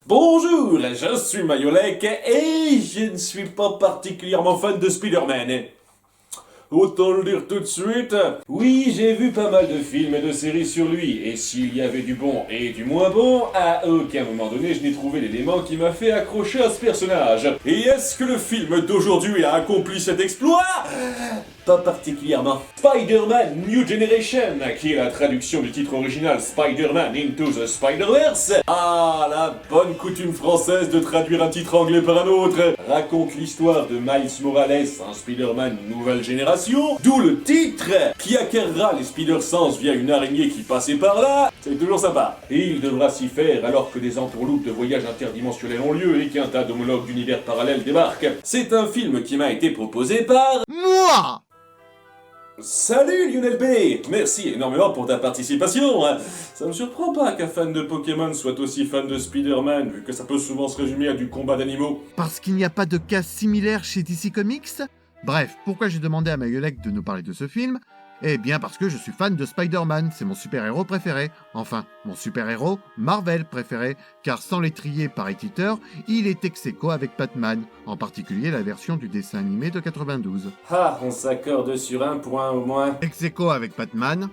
Bonjour, je suis Mayolek et je ne suis pas particulièrement fan de Spider-Man. Autant le dire tout de suite, oui, j'ai vu pas mal de films et de séries sur lui, et s'il y avait du bon et du moins bon, à aucun moment donné je n'ai trouvé l'élément qui m'a fait accrocher à ce personnage. Et est-ce que le film d'aujourd'hui a accompli cet exploit ? Pas particulièrement. Spider-Man New Generation, qui est la traduction du titre original Spider-Man Into the Spider-Verse. Ah, la bonne coutume française de traduire un titre anglais par un autre, raconte l'histoire de Miles Morales, un Spider-Man nouvelle génération, d'où le titre, qui acquérera les Spider-Sense via une araignée qui passait par là. C'est toujours sympa. Et il devra s'y faire alors que des entourloupes de voyages interdimensionnels ont lieu et qu'un tas d'homologues d'univers parallèles débarquent. C'est un film qui m'a été proposé par... moi. Salut Lionel B! Merci énormément pour ta participation. Ça me surprend pas qu'un fan de Pokémon soit aussi fan de Spider-Man, vu que ça peut souvent se résumer à du combat d'animaux. Parce qu'il n'y a pas de cas similaire chez DC Comics? Bref, pourquoi j'ai demandé à Mayolek de nous parler de ce film? Eh bien parce que je suis fan de Spider-Man, c'est mon super-héros préféré. Enfin, mon super-héros Marvel préféré, car sans l'étrier par éditeur, il est ex-aequo avec Batman, en particulier la version du dessin animé de 92. Ah, on s'accorde sur un point au moins. Ex-aequo avec Batman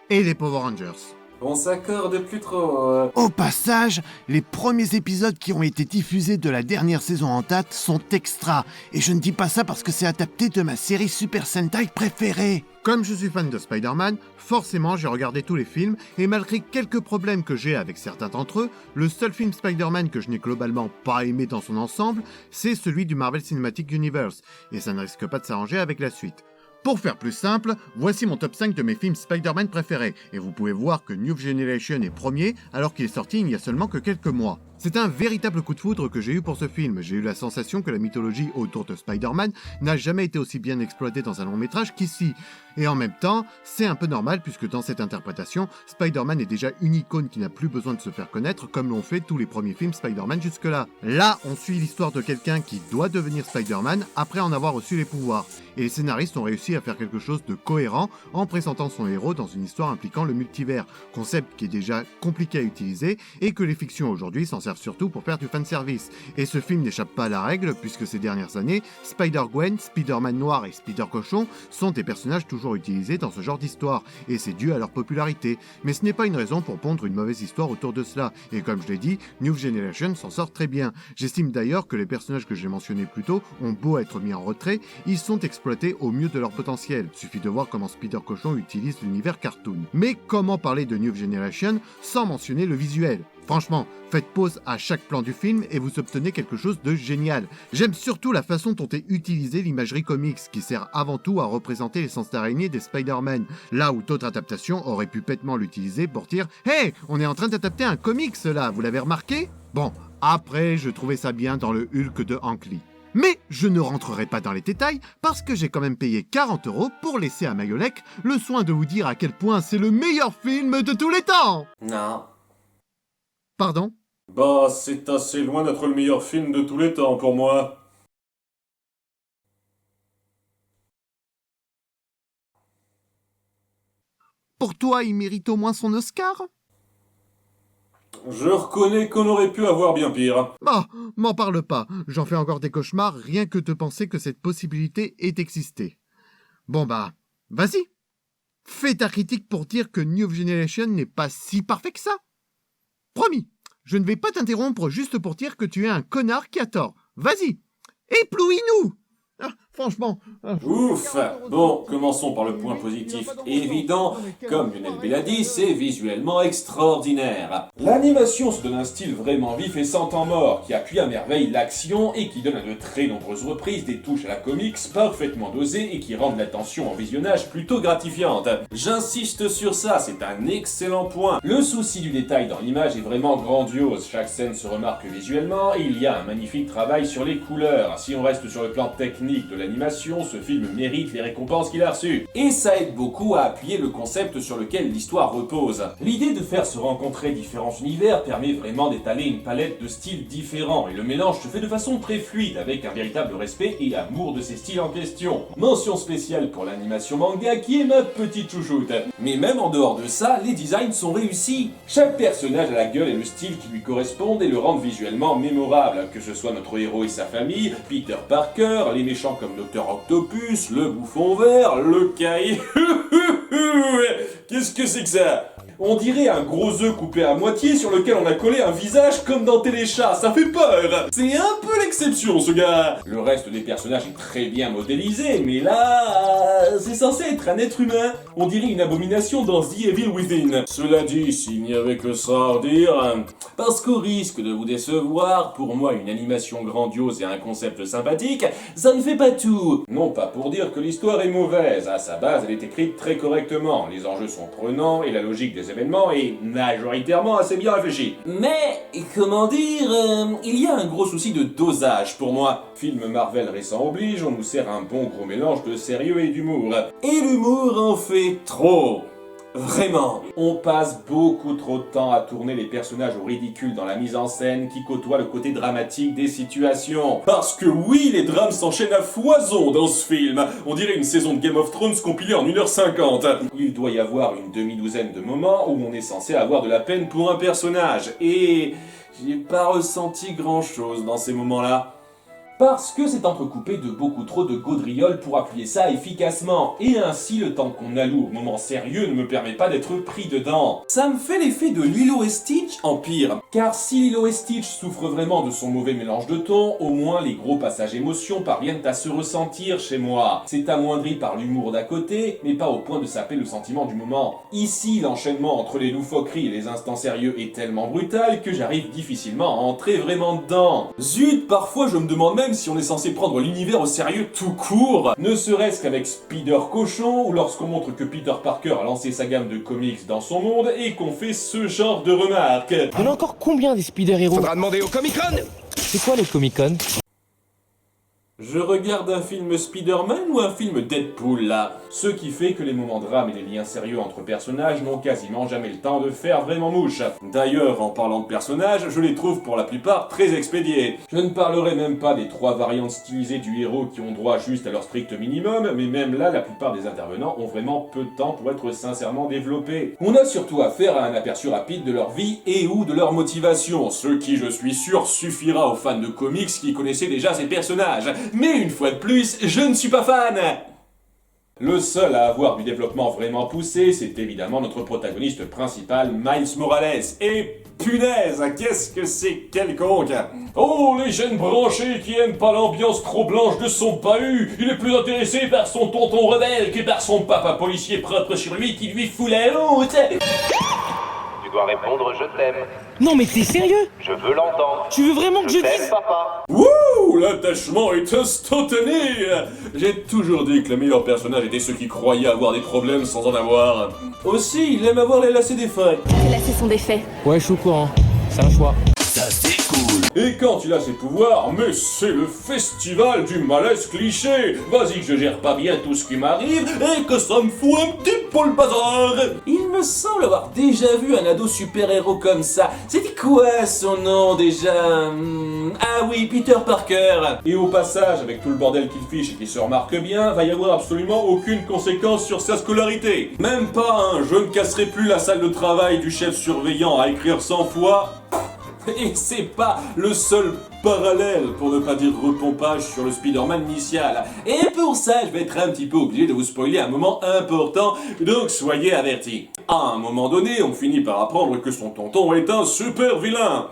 et les Power Rangers. On s'accorde plus trop. Au passage, les premiers épisodes qui ont été diffusés de la dernière saison en date sont extra, et je ne dis pas ça parce que c'est adapté de ma série Super Sentai préférée. Comme je suis fan de Spider-Man, forcément j'ai regardé tous les films, et malgré quelques problèmes que j'ai avec certains d'entre eux, le seul film Spider-Man que je n'ai globalement pas aimé dans son ensemble, c'est celui du Marvel Cinematic Universe, et ça ne risque pas de s'arranger avec la suite. Pour faire plus simple, voici mon top 5 de mes films Spider-Man préférés, et vous pouvez voir que New Generation est premier alors qu'il est sorti il n'y a seulement que quelques mois. C'est un véritable coup de foudre que j'ai eu pour ce film. J'ai eu la sensation que la mythologie autour de Spider-Man n'a jamais été aussi bien exploitée dans un long métrage qu'ici. Et en même temps, c'est un peu normal puisque dans cette interprétation, Spider-Man est déjà une icône qui n'a plus besoin de se faire connaître comme l'ont fait tous les premiers films Spider-Man jusque-là. Là, on suit l'histoire de quelqu'un qui doit devenir Spider-Man après en avoir reçu les pouvoirs. Et les scénaristes ont réussi à faire quelque chose de cohérent en présentant son héros dans une histoire impliquant le multivers, concept qui est déjà compliqué à utiliser et que les fictions aujourd'hui s'en servent surtout pour faire du fanservice. Et ce film n'échappe pas à la règle puisque ces dernières années, Spider-Gwen, Spider-Man Noir et Spider-Cochon sont des personnages toujours utilisés dans ce genre d'histoire, et c'est dû à leur popularité. Mais ce n'est pas une raison pour pondre une mauvaise histoire autour de cela, et comme je l'ai dit, New Generation s'en sort très bien. J'estime d'ailleurs que les personnages que j'ai mentionnés plus tôt ont beau être mis en retrait, ils sont exploités au mieux de leur potentiel. Suffit de voir comment Spider-Cochon utilise l'univers cartoon. Mais comment parler de New Generation sans mentionner le visuel ? Franchement, faites pause à chaque plan du film et vous obtenez quelque chose de génial. J'aime surtout la façon dont est utilisée l'imagerie comics, qui sert avant tout à représenter l'essence d'araignée des Spider-Man, là où d'autres adaptations auraient pu bêtement l'utiliser pour dire « Hey, on est en train d'adapter un comics là, vous l'avez remarqué ?» Bon, après, je trouvais ça bien dans le Hulk de Hank Lee. Mais je ne rentrerai pas dans les détails parce que j'ai quand même payé 40 € pour laisser à Mayolek le soin de vous dire à quel point c'est le meilleur film de tous les temps. Non. Pardon ? Bah, c'est assez loin d'être le meilleur film de tous les temps pour moi. Pour toi, il mérite au moins son Oscar ? Je reconnais qu'on aurait pu avoir bien pire. Bah, m'en parle pas, j'en fais encore des cauchemars rien que de penser que cette possibilité ait existé. Bon bah, vas-y. Fais ta critique pour dire que New Generation n'est pas si parfait que ça. Promis, je ne vais pas t'interrompre juste pour dire que tu es un connard qui a tort. Vas-y, éblouis-nous. Franchement... Ouf! Bon, commençons par le point positif évident. Comme Lionel B l'a dit, c'est visuellement extraordinaire. L'animation se donne un style vraiment vif et sans temps mort, qui appuie à merveille l'action et qui donne à de très nombreuses reprises des touches à la comics parfaitement dosées et qui rendent l'attention en visionnage plutôt gratifiante. J'insiste sur ça, c'est un excellent point. Le souci du détail dans l'image est vraiment grandiose. Chaque scène se remarque visuellement et il y a un magnifique travail sur les couleurs. Si on reste sur le plan technique de l'animation, ce film mérite les récompenses qu'il a reçues. Et ça aide beaucoup à appuyer le concept sur lequel l'histoire repose. L'idée de faire se rencontrer différents univers permet vraiment d'étaler une palette de styles différents, et le mélange se fait de façon très fluide, avec un véritable respect et amour de ces styles en question. Mention spéciale pour l'animation manga, qui est ma petite chouchoute. Mais même en dehors de ça, les designs sont réussis. Chaque personnage a la gueule et le style qui lui correspondent et le rendent visuellement mémorable, que ce soit notre héros et sa famille, Peter Parker, les méchants comme Dr Octopus, le bouffon vert, le caillou... Qu'est-ce que c'est que ça? On dirait un gros œuf coupé à moitié sur lequel on a collé un visage comme dans Téléchat, ça fait peur. C'est un peu l'exception, ce gars. Le reste des personnages est très bien modélisé, mais là, c'est censé être un être humain. On dirait une abomination dans The Evil Within. Cela dit, s'il n'y avait que ça à dire, parce qu'au risque de vous décevoir, pour moi une animation grandiose et un concept sympathique, ça ne fait pas tout. Non pas pour dire que l'histoire est mauvaise, à sa base elle est écrite très correctement, les enjeux sont prenants et la logique des événements est majoritairement assez bien réfléchie. Mais, comment dire, il y a un gros souci de dosage pour moi. Film Marvel récent oblige, on nous sert un bon gros mélange de sérieux et d'humour. Et l'humour en fait trop. Vraiment. On passe beaucoup trop de temps à tourner les personnages au ridicule dans la mise en scène qui côtoie le côté dramatique des situations. Parce que oui, les drames s'enchaînent à foison dans ce film. On dirait une saison de Game of Thrones compilée en 1h50. Il doit y avoir une demi-douzaine de moments où on est censé avoir de la peine pour un personnage. Et j'ai pas ressenti grand chose dans ces moments-là. Parce que c'est entrecoupé de beaucoup trop de gaudrioles pour appuyer ça efficacement, et ainsi le temps qu'on alloue au moment sérieux ne me permet pas d'être pris dedans. Ça me fait l'effet de Lilo et Stitch en pire, car si Lilo et Stitch souffrent vraiment de son mauvais mélange de tons, au moins les gros passages émotions parviennent à se ressentir chez moi. C'est amoindri par l'humour d'à côté, mais pas au point de saper le sentiment du moment. Ici, l'enchaînement entre les loufoqueries et les instants sérieux est tellement brutal que j'arrive difficilement à entrer vraiment dedans. Zut, parfois je me demande même si on est censé prendre l'univers au sérieux tout court, ne serait-ce qu'avec Spider Cochon, ou lorsqu'on montre que Peter Parker a lancé sa gamme de comics dans son monde et qu'on fait ce genre de remarques. Il y en a encore combien des Spider-Héros? Faudra demander au Comic-Con. C'est quoi les Comic-Con? Je regarde un film Spider-Man ou un film Deadpool là? Ce qui fait que les moments de drame et les liens sérieux entre personnages n'ont quasiment jamais le temps de faire vraiment mouche. D'ailleurs, en parlant de personnages, je les trouve pour la plupart très expédiés. Je ne parlerai même pas des 3 variantes stylisées du héros qui ont droit juste à leur strict minimum, mais même là, la plupart des intervenants ont vraiment peu de temps pour être sincèrement développés. On a surtout affaire à un aperçu rapide de leur vie et ou de leur motivation, ce qui, je suis sûr, suffira aux fans de comics qui connaissaient déjà ces personnages. Mais une fois de plus, je ne suis pas fan. Le seul à avoir du développement vraiment poussé, c'est évidemment notre protagoniste principal, Miles Morales. Et punaise, qu'est-ce que c'est quelconque! Oh, les jeunes branchés qui aiment pas l'ambiance trop blanche de son bahut! Il est plus intéressé par son tonton rebelle que par son papa policier propre sur lui qui lui fout la honte! Tu dois répondre « Je t'aime Non mais t'es sérieux? » Je veux l'entendre. Tu veux vraiment que je t'aime, dise? papa. Wouh! L'attachement est instantané! J'ai toujours dit que les meilleurs personnages étaient ceux qui croyaient avoir des problèmes sans en avoir. Aussi, il aime avoir les lacets défaits. Ces lacets sont défaits. Ouais, je suis au courant. C'est un choix. Et quand il a ses pouvoirs, mais c'est le festival du malaise cliché. Vas-y que je gère pas bien tout ce qui m'arrive et que ça me fout un petit peu le bazar. Il me semble avoir déjà vu un ado super-héros comme ça. C'était quoi son nom déjà? Ah oui, Peter Parker. Et au passage, avec tout le bordel qu'il fiche et qui se remarque bien, va y avoir absolument aucune conséquence sur sa scolarité. Même pas, hein, je ne casserai plus la salle de travail du chef surveillant à écrire 100 fois. Et c'est pas le seul parallèle, pour ne pas dire repompage, sur le Spider-Man initial. Et pour ça, je vais être un petit peu obligé de vous spoiler un moment important, donc soyez avertis. À un moment donné, on finit par apprendre que son tonton est un super vilain.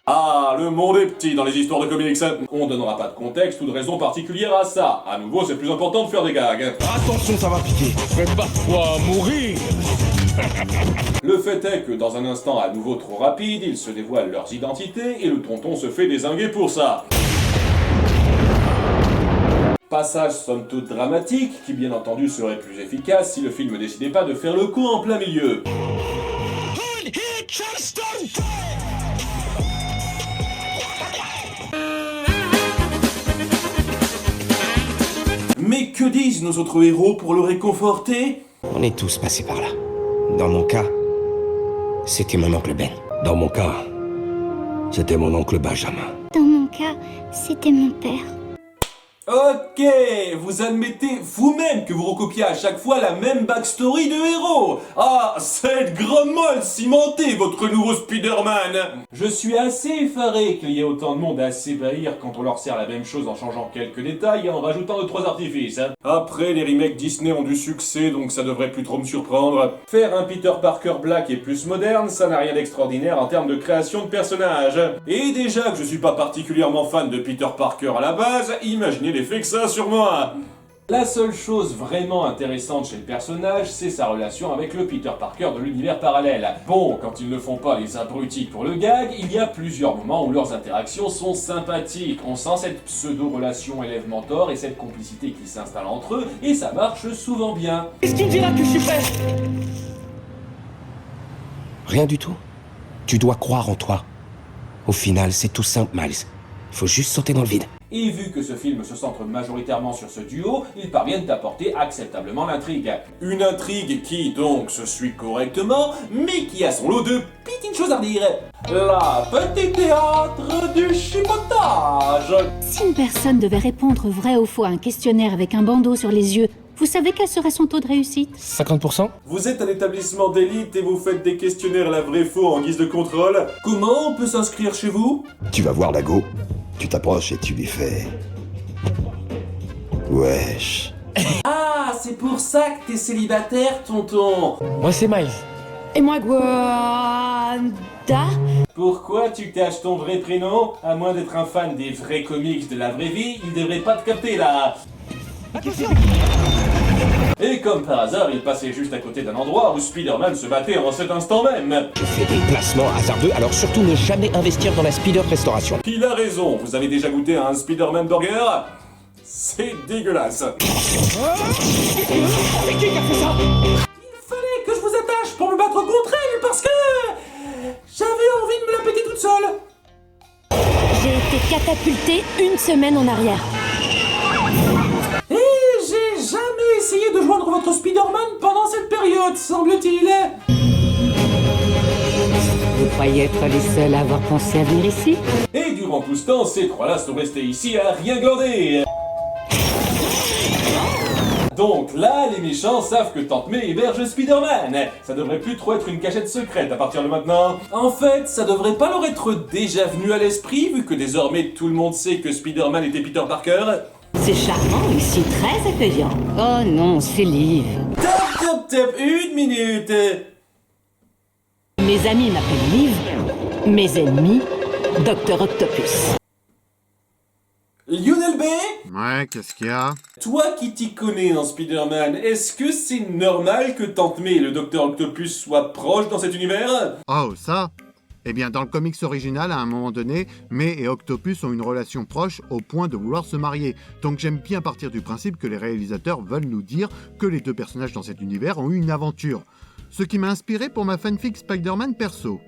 Ah, le monde est petit dans les histoires de comics. On donnera pas de contexte ou de raison particulière à ça. À nouveau, c'est plus important de faire des gags. Attention, ça va piquer. Prépare-toi à mourir. Le fait est que dans un instant à nouveau trop rapide, ils se dévoilent leurs identités et le tonton se fait dézinguer pour ça. Passage somme toute dramatique, qui bien entendu serait plus efficace si le film ne décidait pas de faire le coup en plein milieu. que disent nos autres héros pour le réconforter? On est tous passés par là. Dans mon cas, c'était mon oncle Ben. Dans mon cas, c'était mon oncle Benjamin. Dans mon cas, c'était mon père. Ok, vous admettez vous-même que vous recopiez à chaque fois la même backstory de héros. Ah, c'est grandement cimenté, votre nouveau Spider-Man. Je suis assez effaré qu'il y ait autant de monde à s'ébahir quand on leur sert la même chose en changeant quelques détails et en rajoutant 2-3 artifices. Après, les remakes Disney ont du succès, donc ça devrait plus trop me surprendre. Faire un Peter Parker black et plus moderne, ça n'a rien d'extraordinaire en termes de création de personnages. Et déjà que je suis pas particulièrement fan de Peter Parker à la base, imaginez l'effet que ça sur moi. La seule chose vraiment intéressante chez le personnage, c'est sa relation avec le Peter Parker de l'univers parallèle. Bon, quand ils ne font pas les abrutis pour le gag, il y a plusieurs moments où leurs interactions sont sympathiques. On sent cette pseudo-relation élève-mentor et cette complicité qui s'installe entre eux, et ça marche souvent bien. Est-ce qu'il dira que je suis prêt? Rien du tout. Tu dois croire en toi. Au final, c'est tout simple, Miles. Faut juste sauter dans le vide. Et vu que ce film se centre majoritairement sur ce duo, ils parviennent à porter acceptablement l'intrigue. Une intrigue qui, donc, se suit correctement, mais qui a son lot de petites choses à dire. La petite théâtre du chipotage. Si une personne devait répondre vrai ou faux à un questionnaire avec un bandeau sur les yeux, vous savez quel serait son taux de réussite? 50%? Vous êtes un établissement d'élite et vous faites des questionnaires à la vraie-faux en guise de contrôle. Comment on peut s'inscrire chez vous? Tu vas voir Lago, tu t'approches et tu lui fais... Wesh. Ah, c'est pour ça que t'es célibataire, tonton. Moi, c'est Miles. Et moi, Gwanda? Pourquoi tu caches ton vrai prénom? À moins d'être un fan des vrais comics de la vraie vie, il devrait pas te capter là. Et comme par hasard, il passait juste à côté d'un endroit où Spider-Man se battait en cet instant même. Je fais des placements hasardeux, alors surtout ne jamais investir dans la Spider-Restauration. Il a raison, vous avez déjà goûté à un Spider-Man burger? C'est dégueulasse. Mais qui a fait ça? Il fallait que je vous attache pour me battre contre elle parce que... j'avais envie de me la péter toute seule. J'ai été catapultée une semaine en arrière. Et j'ai jamais essayé de joindre votre Spider-Man pendant cette période, semble-t-il. Vous croyez être les seuls à avoir pensé à venir ici? Et durant tout ce temps, ces trois-là sont restés ici à rien glander. Donc là, les méchants savent que Tante May héberge Spider-Man. Ça devrait plus trop être une cachette secrète à partir de maintenant. En fait, ça devrait pas leur être déjà venu à l'esprit, vu que désormais tout le monde sait que Spider-Man était Peter Parker. C'est charmant ici, très accueillant. Oh non, c'est Liv. Top, une minute. Mes amis m'appellent Liv, mes ennemis, Dr. Octopus. Lionel B? Ouais, qu'est-ce qu'il y a? Toi qui t'y connais en Spider-Man, est-ce que c'est normal que Tante May et le Dr. Octopus soient proches dans cet univers? Oh, ça? Eh bien, dans le comics original, à un moment donné, May et Octopus ont une relation proche au point de vouloir se marier. Donc j'aime bien partir du principe que les réalisateurs veulent nous dire que les deux personnages dans cet univers ont eu une aventure. Ce qui m'a inspiré pour ma fanfic Spider-Man perso.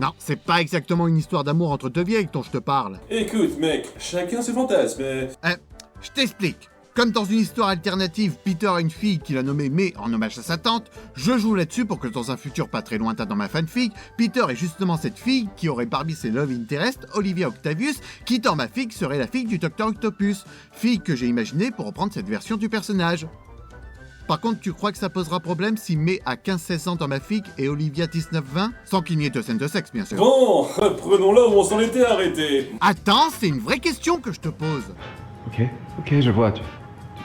Non, c'est pas exactement une histoire d'amour entre deux vieilles dont je te parle. Écoute mec, chacun ses fantasmes. Je t'explique. Comme dans une histoire alternative, Peter a une fille qu'il a nommée May en hommage à sa tante, je joue là-dessus pour que dans un futur pas très lointain dans ma fanfic, Peter est justement cette fille qui aurait parmi ses love interest, Olivia Octavius, qui dans ma fic serait la fille du Dr. Octopus, fille que j'ai imaginée pour reprendre cette version du personnage. Par contre, tu crois que ça posera problème si May a 15-16 ans dans ma fic et Olivia 19-20? Sans qu'il n'y ait de scène de sexe, bien sûr. Bon, reprenons là où on s'en était arrêté. Attends, c'est une vraie question que je te pose. Ok, je vois, tu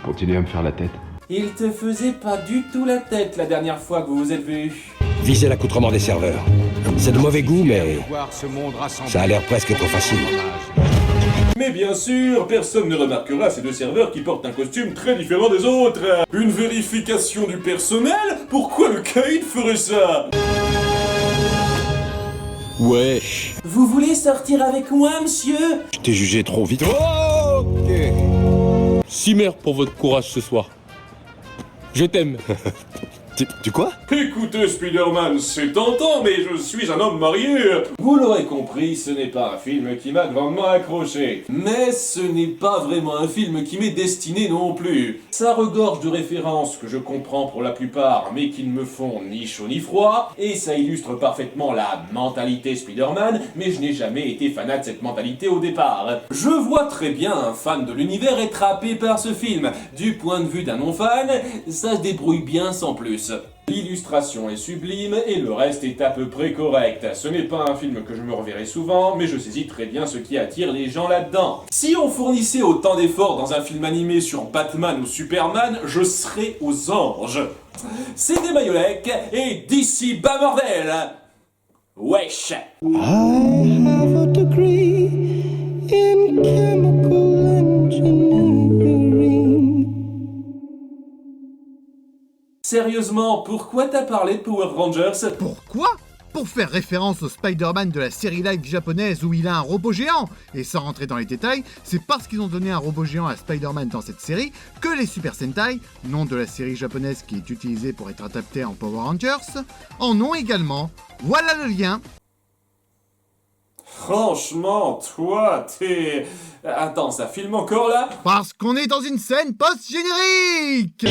continues à me faire la tête. Il te faisait pas du tout la tête la dernière fois que vous vous êtes vus. Visez l'accoutrement des serveurs. C'est de mauvais goût, mais ça a l'air presque trop facile. Mais bien sûr, personne ne remarquera ces deux serveurs qui portent un costume très différent des autres. Une vérification du personnel? Pourquoi le caïd ferait ça? Wesh. Vous voulez sortir avec moi, monsieur? Je t'ai jugé trop vite. Cimer pour votre courage ce soir. Je t'aime. Tu quoi? Écoutez, Spider-Man, c'est tentant, mais je suis un homme marié. Vous l'aurez compris, ce n'est pas un film qui m'a grandement accroché. Mais ce n'est pas vraiment un film qui m'est destiné non plus. Ça regorge de références que je comprends pour la plupart, mais qui ne me font ni chaud ni froid, et ça illustre parfaitement la mentalité Spider-Man, mais je n'ai jamais été fanat de cette mentalité au départ. Je vois très bien un fan de l'univers être happé par ce film. Du point de vue d'un non-fan, ça se débrouille bien sans plus. L'illustration est sublime et le reste est à peu près correct. Ce n'est pas un film que je me reverrai souvent, mais je saisis très bien ce qui attire les gens là-dedans. Si on fournissait autant d'efforts dans un film animé sur Batman ou Superman, je serais aux anges. C'était Mayolek et d'ici bas bordel. Wesh. I have a degree in chemical engineering. Sérieusement, pourquoi t'as parlé de Power Rangers? Pourquoi? Pour faire référence au Spider-Man de la série live japonaise où il a un robot géant. Et sans rentrer dans les détails, c'est parce qu'ils ont donné un robot géant à Spider-Man dans cette série que les Super Sentai, nom de la série japonaise qui est utilisée pour être adaptée en Power Rangers, en ont également. Voilà le lien. Franchement, toi, t'es... Attends, ça filme encore là? Parce qu'on est dans une scène post-générique.